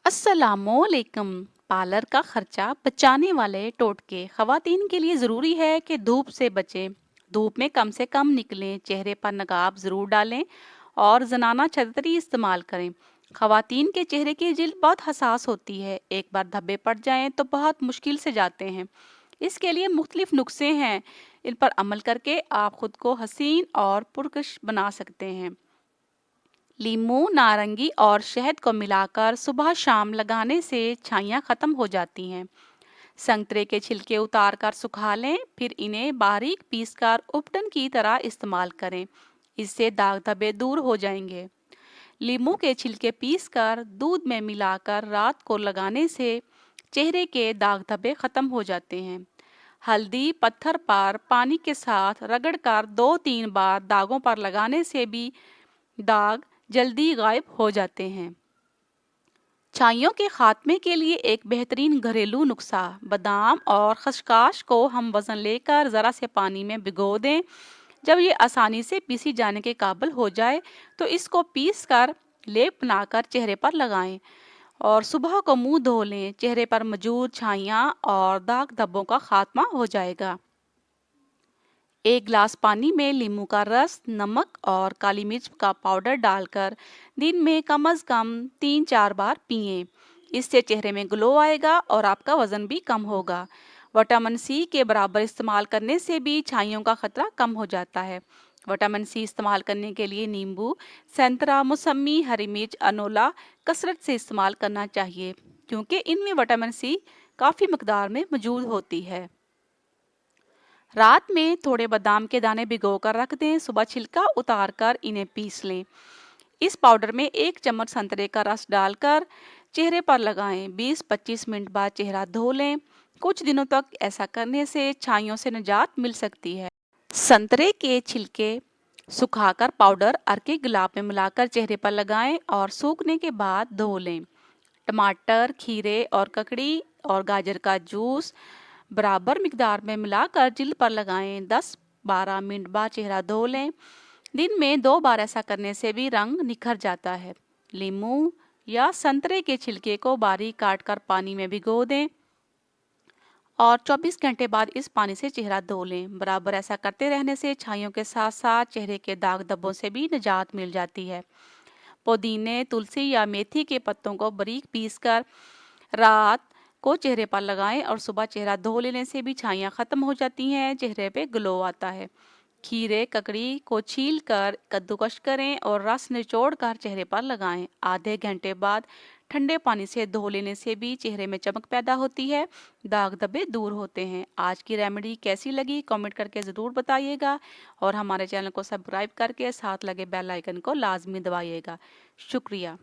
अस्सलामुअलैकुम। पार्लर का खर्चा बचाने वाले टोटके खवातीन के लिए ज़रूरी है कि धूप से बचें, धूप में कम से कम निकलें, चेहरे पर नकाब ज़रूर डालें और जनाना छतरी इस्तेमाल करें। खवातीन के चेहरे की जिल्द बहुत हसास होती है, एक बार धब्बे पड़ जाएं तो बहुत मुश्किल से जाते हैं। इसके लिए मुख्तलिफ नुस्खे हैं, इन पर अमल करके आप खुद को हसीन और पुरकश बना सकते हैं। लीमू, नारंगी और शहद को मिलाकर सुबह शाम लगाने से छाइयाँ खत्म हो जाती हैं। संतरे के छिलके उतार कर सुखा लें, फिर इन्हें बारीक पीसकर उपटन की तरह इस्तेमाल करें। इससे दाग धब्बे दूर हो जाएंगे। लीमू के छिलके पीसकर दूध में मिलाकर रात को लगाने से चेहरे के दाग धब्बे खत्म हो जाते हैं। हल्दी पत्थर पर पानी के साथ रगड़कर 2-3 बार दागों पर लगाने से भी दाग जल्दी गायब हो जाते हैं। छाइयों के खात्मे के लिए एक बेहतरीन घरेलू नुस्खा, बादाम और खसकाश को हम वजन लेकर ज़रा से पानी में भिगो दें। जब ये आसानी से पीसी जाने के काबिल हो जाए तो इसको पीस कर लेप बनाकर चेहरे पर लगाएं और सुबह को मुंह धो लें। चेहरे पर मौजूद छाइयाँ और दाग धब्बों का खात्मा हो जाएगा। एक गिलास पानी में नींबू का रस, नमक और काली मिर्च का पाउडर डालकर दिन में कम से कम 3-4 बार पिएं। इससे चेहरे में ग्लो आएगा और आपका वजन भी कम होगा। विटामिन सी के बराबर इस्तेमाल करने से भी छाइयों का खतरा कम हो जाता है। विटामिन सी इस्तेमाल करने के लिए नींबू, संतरा, मौसमी, हरी मिर्च, अनोला कसरत से इस्तेमाल करना चाहिए, क्योंकि इनमें विटामिन सी काफ़ी मकदार में मौजूद होती है। रात में थोड़े बादाम के दाने भिगोकर रख दें, सुबह छिलका उतार कर इन्हें पीस लें। इस पाउडर में 1 चम्मच संतरे का रस डालकर चेहरे पर लगाएं। 20-25 मिनट बाद चेहरा धो लें। कुछ दिनों तक ऐसा करने से छाइयों से निजात मिल सकती है। संतरे के छिलके सुखाकर पाउडर अर्के गुलाब में मिलाकर चेहरे पर लगाएं और सूखने के बाद धो लें। टमाटर, खीरे और ककड़ी और गाजर का जूस बराबर मिकदार में मिलाकर जिल्द पर लगाएं। 10-12 मिनट बाद चेहरा धो लें। दिन में 2 बार ऐसा करने से भी रंग निखर जाता है। लीमू या संतरे के छिलके को बारीक काटकर पानी में भिगो दें और 24 घंटे बाद इस पानी से चेहरा धो लें। बराबर ऐसा करते रहने से छाइयों के साथ साथ चेहरे के दाग धब्बों से भी निजात मिल जाती है। पुदीने, तुलसी या मेथी के पत्तों को बारीक पीसकर रात को चेहरे पर लगाएं और सुबह चेहरा धो लेने से भी छाइयाँ खत्म हो जाती हैं, चेहरे पे ग्लो आता है। खीरे, ककड़ी को छील कर कद्दूकस करें और रस निचोड़ कर चेहरे पर लगाएं। आधे घंटे बाद ठंडे पानी से धो लेने से भी चेहरे में चमक पैदा होती है, दाग धब्बे दूर होते हैं। आज की रेमेडी कैसी लगी कमेंट करके ज़रूर बताइएगा और हमारे चैनल को सब्सक्राइब करके साथ लगे बेल आइकन को लाजमी दबाइएगा। शुक्रिया।